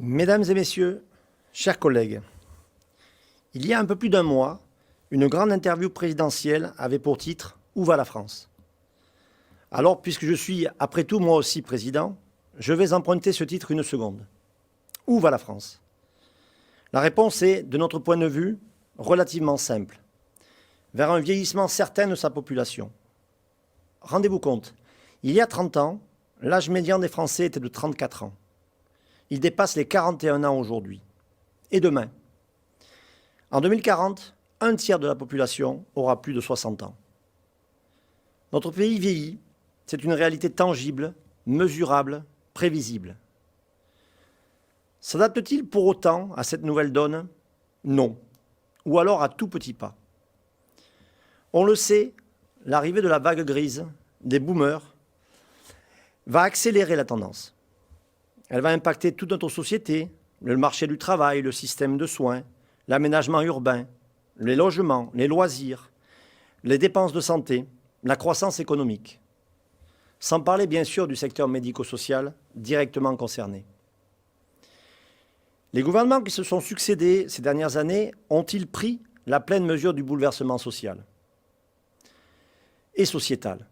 Mesdames et messieurs, chers collègues, il y a un peu plus d'un mois, une grande interview présidentielle avait pour titre « Où va la France ?» Alors, puisque je suis, après tout, moi aussi président, je vais emprunter ce titre une seconde. Où va la France? La réponse est, de notre point de vue, relativement simple. Vers un vieillissement certain de sa population. Rendez-vous compte, il y a 30 ans, l'âge médian des Français était de 34 ans. Il dépasse les 41 ans aujourd'hui. Et demain? En 2040, un tiers de la population aura plus de 60 ans. Notre pays vieillit, c'est une réalité tangible, mesurable, prévisible. S'adapte-t-il pour autant à cette nouvelle donne? Non. Ou alors à tout petit pas. On le sait, l'arrivée de la vague grise, des boomers, va accélérer la tendance. Elle va impacter toute notre société, le marché du travail, le système de soins, l'aménagement urbain, les logements, les loisirs, les dépenses de santé, la croissance économique. Sans parler bien sûr du secteur médico-social directement concerné. Les gouvernements qui se sont succédés ces dernières années ont-ils pris la pleine mesure du bouleversement social et sociétal?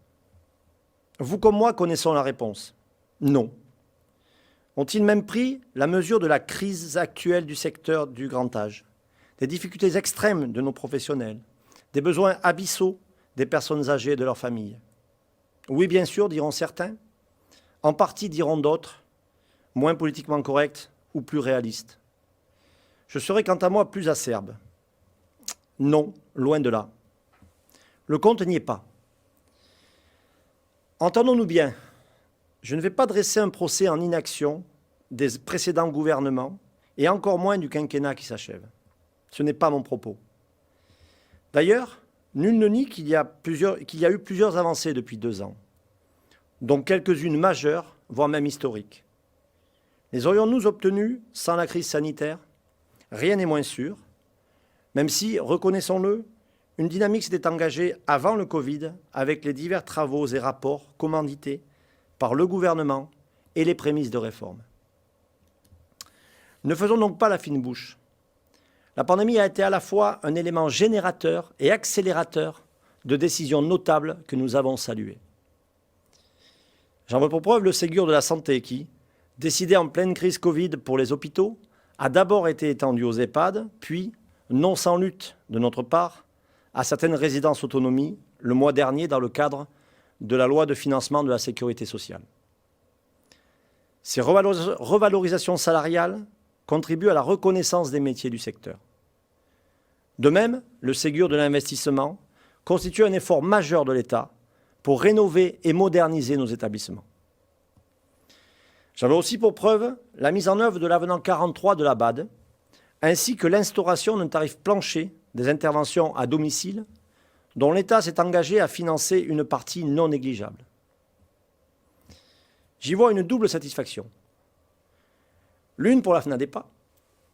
Vous comme moi connaissons la réponse. Non. Ont-ils même pris la mesure de la crise actuelle du secteur du grand âge, des difficultés extrêmes de nos professionnels, des besoins abyssaux des personnes âgées et de leurs familles? Oui, bien sûr, diront certains. En partie, diront d'autres, moins politiquement corrects ou plus réalistes. Je serai quant à moi plus acerbe. Non, loin de là. Le compte n'y est pas. Entendons-nous bien, je ne vais pas dresser un procès en inaction des précédents gouvernements et encore moins du quinquennat qui s'achève. Ce n'est pas mon propos. D'ailleurs, nul ne nie qu'il y a eu plusieurs avancées depuis 2 ans, dont quelques-unes majeures, voire même historiques. Les aurions-nous obtenues sans la crise sanitaire? Rien n'est moins sûr, même si, reconnaissons-le, une dynamique s'était engagée avant le Covid avec les divers travaux et rapports commandités par le gouvernement et les prémices de réforme. Ne faisons donc pas la fine bouche. La pandémie a été à la fois un élément générateur et accélérateur de décisions notables que nous avons saluées. J'en veux pour preuve le Ségur de la santé qui, décidé en pleine crise Covid pour les hôpitaux, a d'abord été étendu aux EHPAD, puis, non sans lutte de notre part, à certaines résidences autonomie le mois dernier dans le cadre de la loi de financement de la sécurité sociale. Ces revalorisations salariales contribuent à la reconnaissance des métiers du secteur. De même, le Ségur de l'investissement constitue un effort majeur de l'État pour rénover et moderniser nos établissements. J'en veux aussi pour preuve la mise en œuvre de l'avenant 43 de la BAD, ainsi que l'instauration d'un tarif plancher des interventions à domicile, dont l'État s'est engagé à financer une partie non négligeable. J'y vois une double satisfaction. L'une pour la FNADEPA,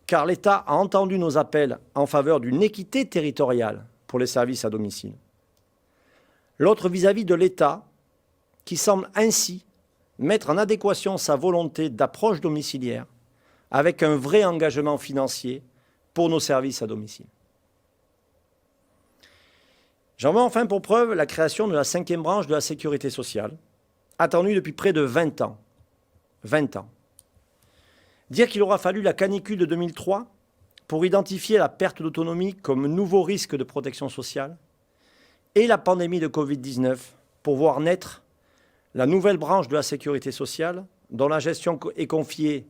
car l'État a entendu nos appels en faveur d'une équité territoriale pour les services à domicile. L'autre vis-à-vis de l'État, qui semble ainsi mettre en adéquation sa volonté d'approche domiciliaire avec un vrai engagement financier pour nos services à domicile. J'en veux enfin pour preuve la création de la 5e branche de la sécurité sociale, attendue depuis près de 20 ans. 20 ans. Dire qu'il aura fallu la canicule de 2003 pour identifier la perte d'autonomie comme nouveau risque de protection sociale et la pandémie de Covid-19 pour voir naître la nouvelle branche de la sécurité sociale dont la gestion est confiée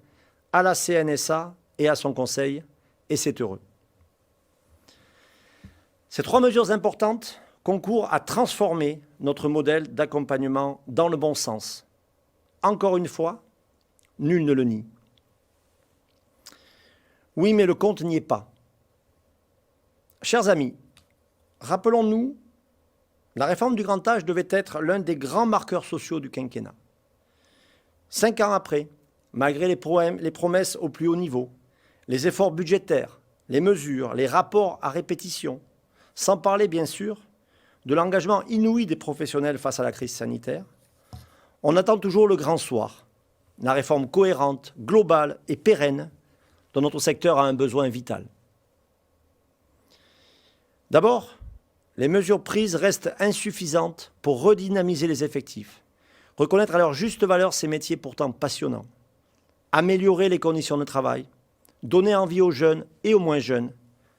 à la CNSA et à son conseil, et c'est heureux. Ces 3 mesures importantes concourent à transformer notre modèle d'accompagnement dans le bon sens. Encore une fois, nul ne le nie. Oui, mais le compte n'y est pas. Chers amis, rappelons-nous, la réforme du grand âge devait être l'un des grands marqueurs sociaux du quinquennat. 5 ans après, malgré les promesses au plus haut niveau, les efforts budgétaires, les mesures, les rapports à répétition, sans parler bien sûr de l'engagement inouï des professionnels face à la crise sanitaire, on attend toujours le grand soir, la réforme cohérente, globale et pérenne dont notre secteur a un besoin vital. D'abord, les mesures prises restent insuffisantes pour redynamiser les effectifs, reconnaître à leur juste valeur ces métiers pourtant passionnants, améliorer les conditions de travail, donner envie aux jeunes et aux moins jeunes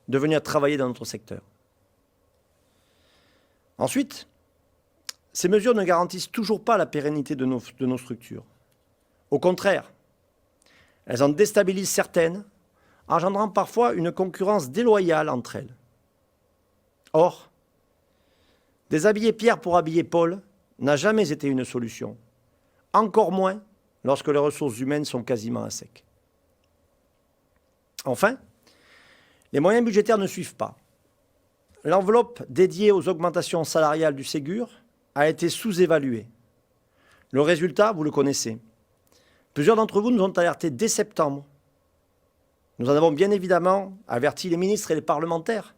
de venir travailler dans notre secteur. Ensuite, ces mesures ne garantissent toujours pas la pérennité de nos structures. Au contraire, elles en déstabilisent certaines, engendrant parfois une concurrence déloyale entre elles. Or, déshabiller Pierre pour habiller Paul n'a jamais été une solution, encore moins lorsque les ressources humaines sont quasiment à sec. Enfin, les moyens budgétaires ne suivent pas. L'enveloppe dédiée aux augmentations salariales du Ségur a été sous-évaluée. Le résultat, vous le connaissez. Plusieurs d'entre vous nous ont alertés dès septembre. Nous en avons bien évidemment averti les ministres et les parlementaires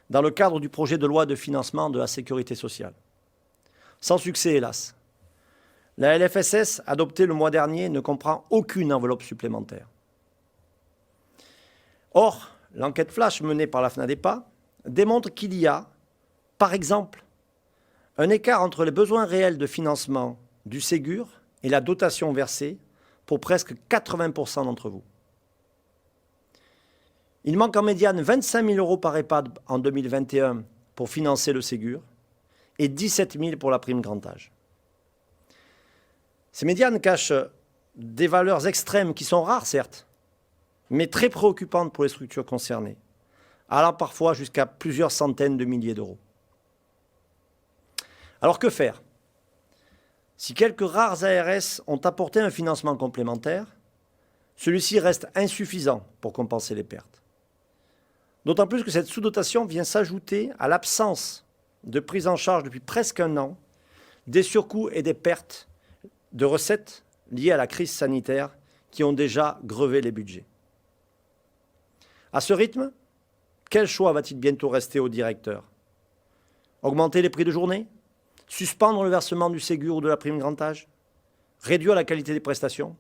dans le cadre du projet de loi de financement de la sécurité sociale. Sans succès, hélas. La LFSS, adoptée le mois dernier, ne comprend aucune enveloppe supplémentaire. Or, l'enquête flash menée par la FNADEPA démontre qu'il y a, par exemple, un écart entre les besoins réels de financement du Ségur et la dotation versée pour presque 80% d'entre vous. Il manque en médiane 25 000 € par EHPAD en 2021 pour financer le Ségur et 17 000 pour la prime grand âge. Ces médianes cachent des valeurs extrêmes qui sont rares, certes, mais très préoccupantes pour les structures concernées, allant parfois jusqu'à plusieurs centaines de milliers d'euros. Alors que faire? Si quelques rares ARS ont apporté un financement complémentaire, celui-ci reste insuffisant pour compenser les pertes. D'autant plus que cette sous-dotation vient s'ajouter à l'absence de prise en charge depuis presque un an des surcoûts et des pertes de recettes liées à la crise sanitaire qui ont déjà grevé les budgets. À ce rythme, quel choix va-t-il bientôt rester au directeur? Augmenter les prix de journée? Suspendre le versement du Ségur ou de la prime grand âge? Réduire la qualité des prestations?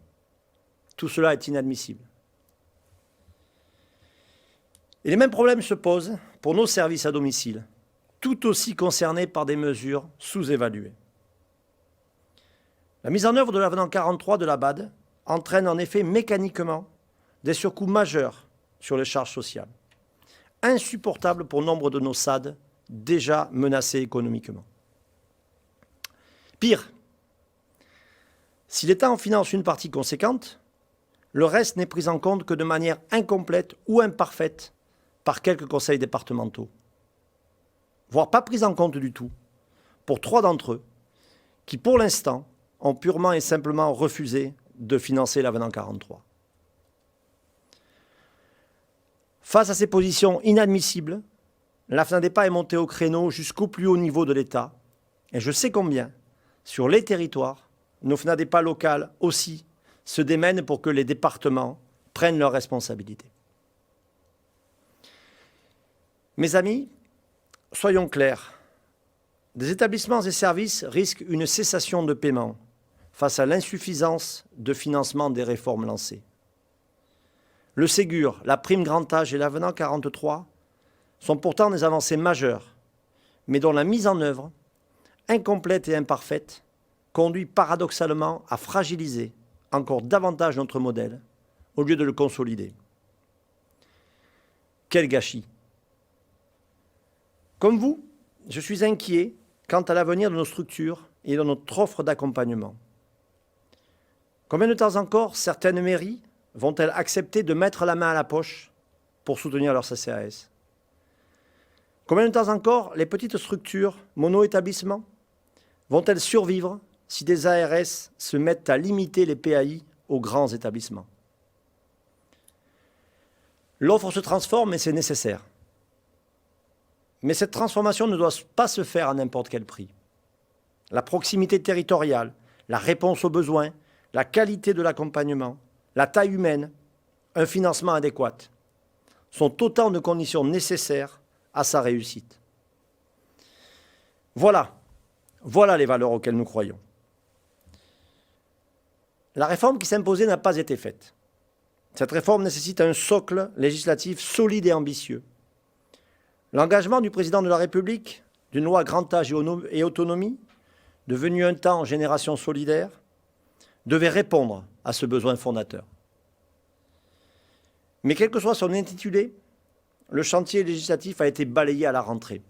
Tout cela est inadmissible. Et les mêmes problèmes se posent pour nos services à domicile, tout aussi concernés par des mesures sous-évaluées. La mise en œuvre de l'avenant 43 de la BAD entraîne en effet mécaniquement des surcoûts majeurs sur les charges sociales, insupportables pour nombre de nos SAD déjà menacés économiquement. Pire, si l'État en finance une partie conséquente, le reste n'est pris en compte que de manière incomplète ou imparfaite par quelques conseils départementaux, voire pas pris en compte du tout, pour 3 d'entre eux, qui pour l'instant ont purement et simplement refusé de financer l'avenant 43. Face à ces positions inadmissibles, la FNADEPA est montée au créneau jusqu'au plus haut niveau de l'État, et je sais combien, sur les territoires, nos FNADEPA locales aussi se démènent pour que les départements prennent leurs responsabilités. Mes amis, soyons clairs, des établissements et services risquent une cessation de paiement face à l'insuffisance de financement des réformes lancées. Le Ségur, la prime grand âge et l'avenant 43 sont pourtant des avancées majeures, mais dont la mise en œuvre, incomplète et imparfaite, conduit paradoxalement à fragiliser encore davantage notre modèle au lieu de le consolider. Quel gâchis! Comme vous, je suis inquiet quant à l'avenir de nos structures et de notre offre d'accompagnement. Combien de temps encore certaines mairies vont-elles accepter de mettre la main à la poche pour soutenir leurs CCAS? Combien de temps encore les petites structures, mono-établissements, vont-elles survivre si des ARS se mettent à limiter les PAI aux grands établissements? L'offre se transforme et c'est nécessaire. Mais cette transformation ne doit pas se faire à n'importe quel prix. La proximité territoriale, la réponse aux besoins, la qualité de l'accompagnement, la taille humaine, un financement adéquat sont autant de conditions nécessaires à sa réussite. Voilà les valeurs auxquelles nous croyons. La réforme qui s'imposait n'a pas été faite. Cette réforme nécessite un socle législatif solide et ambitieux. L'engagement du président de la République d'une loi grand âge et autonomie, devenue un temps génération solidaire, devait répondre à ce besoin fondateur. Mais quel que soit son intitulé, le chantier législatif a été balayé à la rentrée.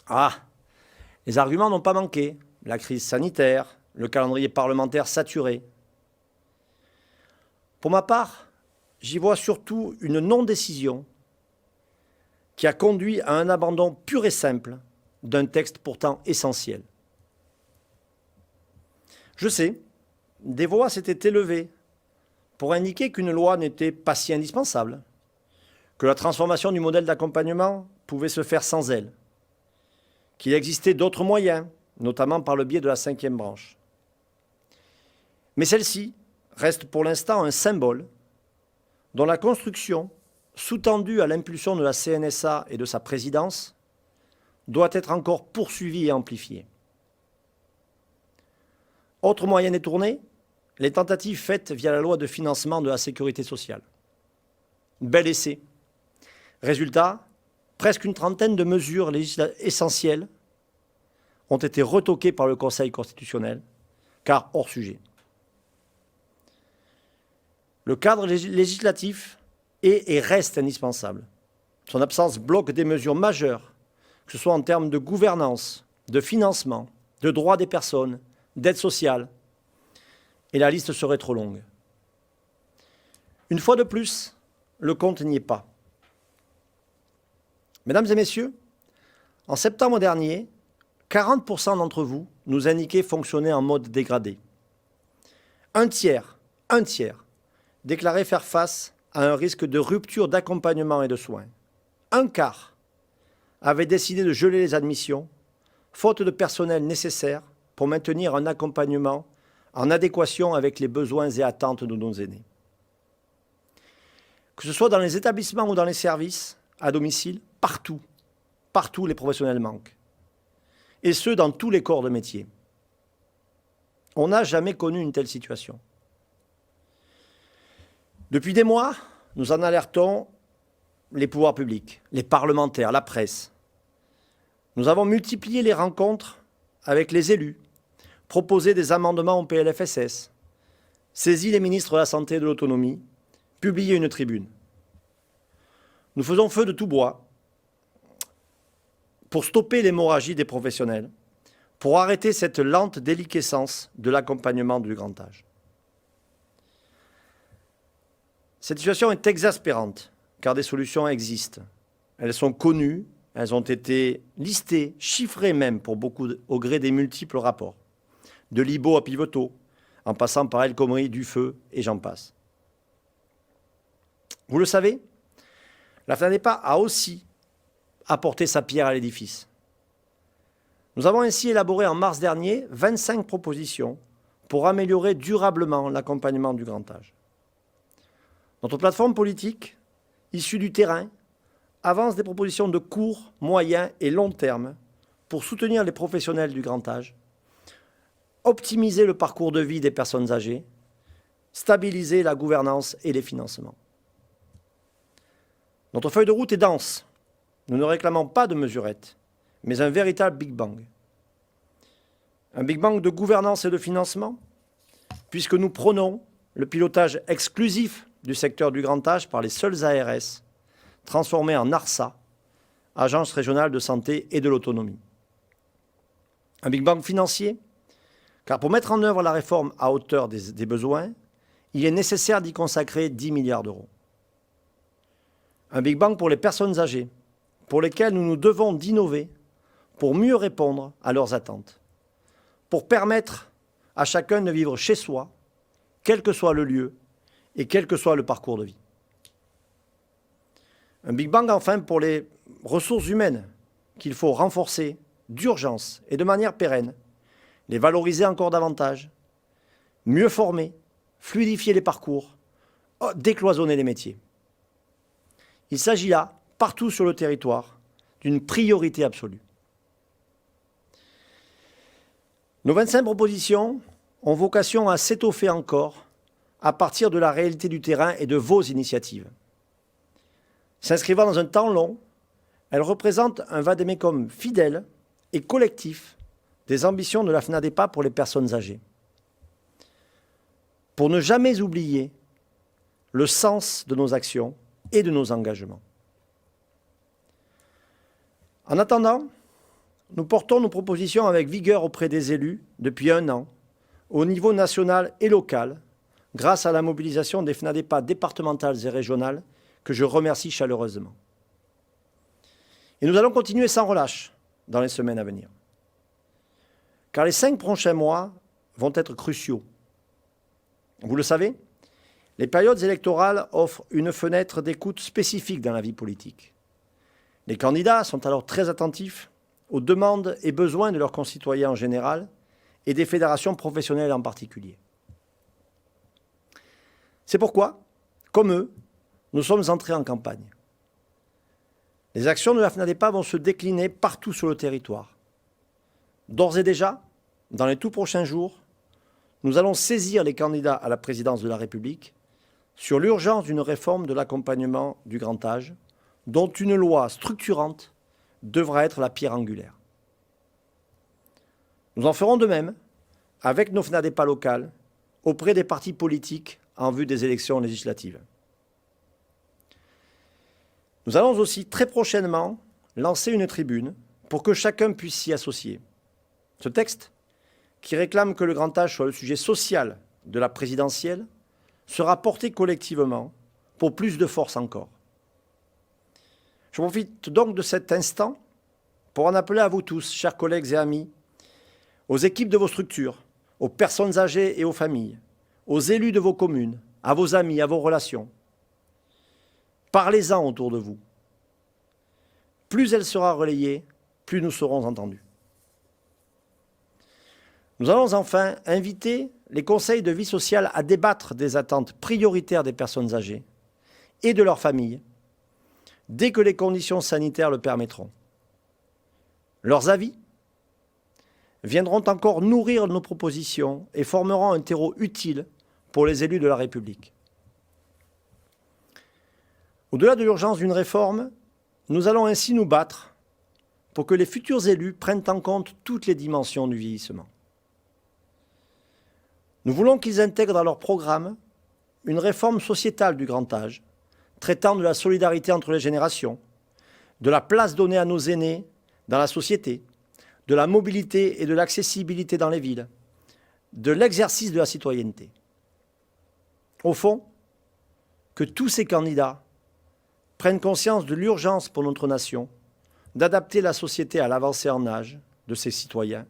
Ah, les arguments n'ont pas manqué. La crise sanitaire, le calendrier parlementaire saturé. Pour ma part, j'y vois surtout une non-décision qui a conduit à un abandon pur et simple d'un texte pourtant essentiel. Je sais, des voix s'étaient élevées pour indiquer qu'une loi n'était pas si indispensable, que la transformation du modèle d'accompagnement pouvait se faire sans elle, qu'il existait d'autres moyens, notamment par le biais de la 5e branche. Mais celle-ci reste pour l'instant un symbole dont la construction, sous-tendue à l'impulsion de la CNSA et de sa présidence, doit être encore poursuivie et amplifiée. Autre moyen détourné, les tentatives faites via la loi de financement de la sécurité sociale. Bel essai. Résultat, presque une trentaine de mesures essentielles ont été retoquées par le Conseil constitutionnel, car hors sujet. Le cadre législatif est et reste indispensable. Son absence bloque des mesures majeures, que ce soit en termes de gouvernance, de financement, de droits des personnes, d'aide sociale, et la liste serait trop longue. Une fois de plus, le compte n'y est pas. Mesdames et messieurs, en septembre dernier, 40% d'entre vous nous indiquaient fonctionner en mode dégradé. Un tiers, déclarait faire face à un risque de rupture d'accompagnement et de soins. Un quart avait décidé de geler les admissions, faute de personnel nécessaire pour maintenir un accompagnement en adéquation avec les besoins et attentes de nos aînés. Que ce soit dans les établissements ou dans les services, à domicile, partout les professionnels manquent. Et ce, dans tous les corps de métier. On n'a jamais connu une telle situation. Depuis des mois, nous en alertons les pouvoirs publics, les parlementaires, la presse. Nous avons multiplié les rencontres avec les élus, proposé des amendements au PLFSS, saisi les ministres de la Santé et de l'Autonomie, publié une tribune. Nous faisons feu de tout bois pour stopper l'hémorragie des professionnels, pour arrêter cette lente déliquescence de l'accompagnement du grand âge. Cette situation est exaspérante, car des solutions existent. Elles sont connues, elles ont été listées, chiffrées même pour beaucoup au gré des multiples rapports. De Libaud à Piveteau, en passant par El Khomri, Dufeu et j'en passe. Vous le savez, la FNADEPA a aussi apporté sa pierre à l'édifice. Nous avons ainsi élaboré en mars dernier 25 propositions pour améliorer durablement l'accompagnement du grand âge. Notre plateforme politique, issue du terrain, avance des propositions de court, moyen et long terme pour soutenir les professionnels du grand âge, optimiser le parcours de vie des personnes âgées, stabiliser la gouvernance et les financements. Notre feuille de route est dense. Nous ne réclamons pas de mesurettes, mais un véritable Big Bang. Un Big Bang de gouvernance et de financement, puisque nous prônons le pilotage exclusif du secteur du grand âge par les seuls ARS, transformés en ARSA, Agence régionale de santé et de l'autonomie. Un Big Bang financier, car pour mettre en œuvre la réforme à hauteur des besoins, il est nécessaire d'y consacrer 10 milliards d'euros. Un Big Bang pour les personnes âgées, pour lesquelles nous nous devons d'innover pour mieux répondre à leurs attentes, pour permettre à chacun de vivre chez soi, quel que soit le lieu et quel que soit le parcours de vie. Un Big Bang enfin pour les ressources humaines qu'il faut renforcer d'urgence et de manière pérenne, les valoriser encore davantage, mieux former, fluidifier les parcours, décloisonner les métiers. Il s'agit là, partout sur le territoire, d'une priorité absolue. Nos 25 propositions ont vocation à s'étoffer encore à partir de la réalité du terrain et de vos initiatives. S'inscrivant dans un temps long, elle représente un vade-mecum fidèle et collectif des ambitions de la FNADEPA pour les personnes âgées. Pour ne jamais oublier le sens de nos actions et de nos engagements. En attendant, nous portons nos propositions avec vigueur auprès des élus depuis 1 an, au niveau national et local, grâce à la mobilisation des FNADEPA départementales et régionales, que je remercie chaleureusement. Et nous allons continuer sans relâche dans les semaines à venir. Car les 5 prochains mois vont être cruciaux. Vous le savez, les périodes électorales offrent une fenêtre d'écoute spécifique dans la vie politique. Les candidats sont alors très attentifs aux demandes et besoins de leurs concitoyens en général et des fédérations professionnelles en particulier. C'est pourquoi, comme eux, nous sommes entrés en campagne. Les actions de la FNADEPA vont se décliner partout sur le territoire. D'ores et déjà, dans les tout prochains jours, nous allons saisir les candidats à la présidence de la République sur l'urgence d'une réforme de l'accompagnement du grand âge, dont une loi structurante devra être la pierre angulaire. Nous en ferons de même avec nos FNADEPA locales auprès des partis politiques en vue des élections législatives. Nous allons aussi très prochainement lancer une tribune pour que chacun puisse s'y associer. Ce texte, qui réclame que le grand âge soit le sujet social de la présidentielle, sera porté collectivement pour plus de force encore. Je profite donc de cet instant pour en appeler à vous tous, chers collègues et amis, aux équipes de vos structures, aux personnes âgées et aux familles, aux élus de vos communes, à vos amis, à vos relations. Parlez-en autour de vous. Plus elle sera relayée, plus nous serons entendus. Nous allons enfin inviter les conseils de vie sociale à débattre des attentes prioritaires des personnes âgées et de leurs familles, dès que les conditions sanitaires le permettront. Leurs avis viendront encore nourrir nos propositions et formeront un terreau utile pour les élus de la République. Au-delà de l'urgence d'une réforme, nous allons ainsi nous battre pour que les futurs élus prennent en compte toutes les dimensions du vieillissement. Nous voulons qu'ils intègrent dans leur programme une réforme sociétale du grand âge, traitant de la solidarité entre les générations, de la place donnée à nos aînés dans la société, de la mobilité et de l'accessibilité dans les villes, de l'exercice de la citoyenneté. Au fond, que tous ces candidats prennent conscience de l'urgence pour notre nation d'adapter la société à l'avancée en âge de ses citoyens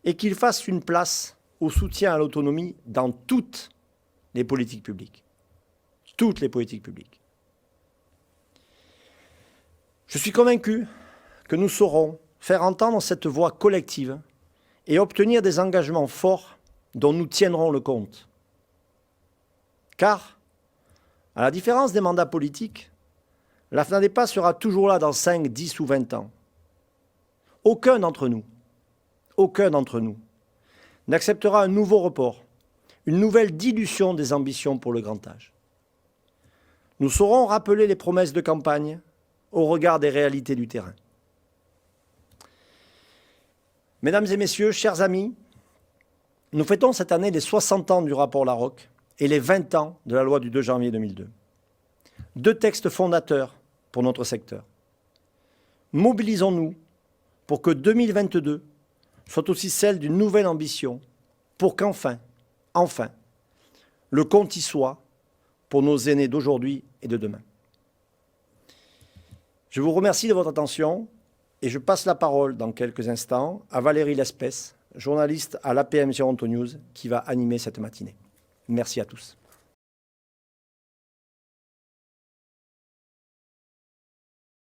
et qu'ils fassent une place au soutien à l'autonomie dans toutes les politiques publiques. Toutes les politiques publiques. Je suis convaincu que nous saurons faire entendre cette voix collective et obtenir des engagements forts dont nous tiendrons le compte. Car, à la différence des mandats politiques, la FNADEPA sera toujours là dans 5, 10 ou 20 ans. Aucun d'entre nous n'acceptera un nouveau report, une nouvelle dilution des ambitions pour le grand âge. Nous saurons rappeler les promesses de campagne au regard des réalités du terrain. Mesdames et messieurs, chers amis, nous fêtons cette année les 60 ans du rapport Larocque et les 20 ans de la loi du 2 janvier 2002. 2 textes fondateurs pour notre secteur. Mobilisons-nous pour que 2022 soit aussi celle d'une nouvelle ambition pour qu'enfin, le compte y soit pour nos aînés d'aujourd'hui et de demain. Je vous remercie de votre attention et je passe la parole dans quelques instants à Valérie Lespès, journaliste à l'APM Gironto News, qui va animer cette matinée. Merci à tous.